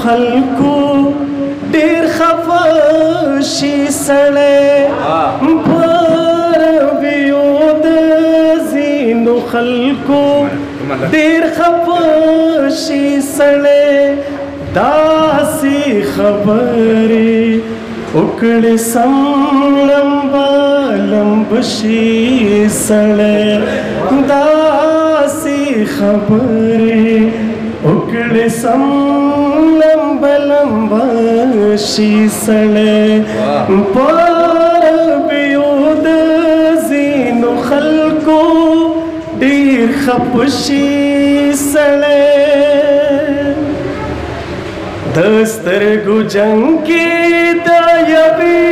خلکو ډیر خفشي سړی پر ویو د ځینو خلکو ډیر خفشي سړی داسې خبرې وکړې سم لمبه لمبه شي سړی داسې خبرې وکړې سم لمبه لمبه شي سړی پر ویو د ځینو خلکو ډیر خفه شي سړی د سترګو جنګ کې د یوې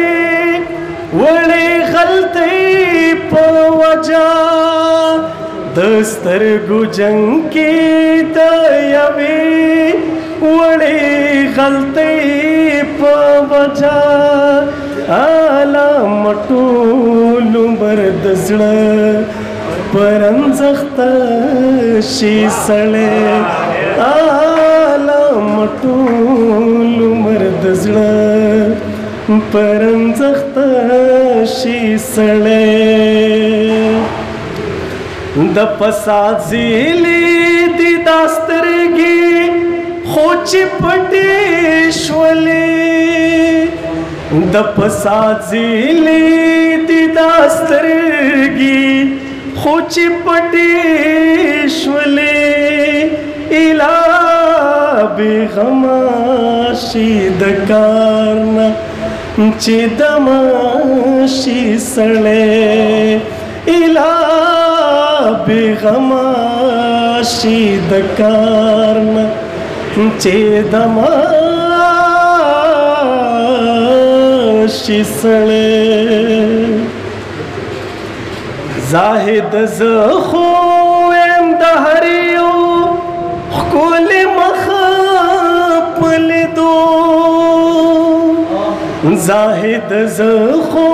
وړې غلطۍ په وجه د سترګو جنګ کې د یوې وړې غلطۍ په وجه عالم ټول عمر د زړه پرنځخته شي سړی عالم ټول عمر د زړه پرنځخته شي سړی د فساد زیلې دي دا سترګې خو چې پټې شولې د فساد زیلې دي دا سترګې خو چې پټې شولې الا بغما شي د کار نه چې دمه شي سړی الا بغما شي د کار نه چې دمه شي سړی زاهد زه خو یم د هر یو ښکلي مخ په لیدو زاهد زه خو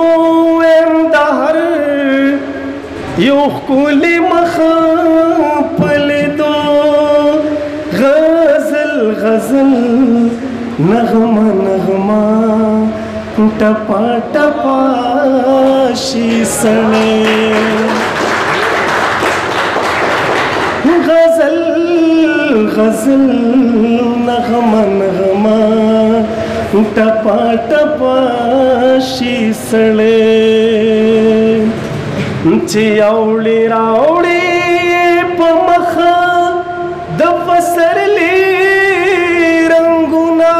یم د هر یو ښکلي مخ په لیدو غزل غزل نغمه نغمه ټپا ټپا شي سړی غزل غزل نغمه نغمه ټپا ټپا شي سړی چې اوړي راوړي په مخه د پسرلي رنګونه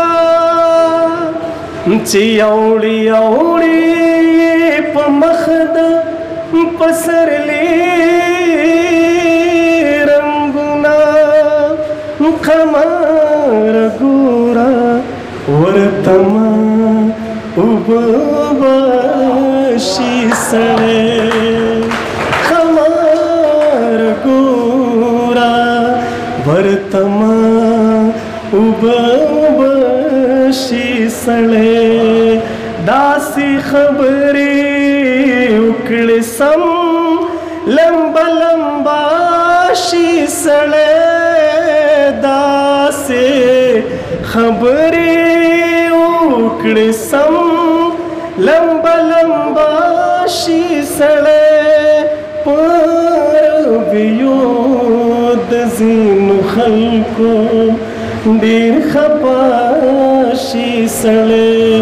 چې اوړي اوړي په مخه د پسرلي قمر ګورا ورتما وبوا شي سړی قمر ګورا ورتما وبوا شي سړی داسې خبرې وکړې سم لمبه لمبه شي سړی داسې خبرې وکړې سم لمبه لمبه شي سړی پر ویو د ځینو خلکو ډېر خفه شي سړی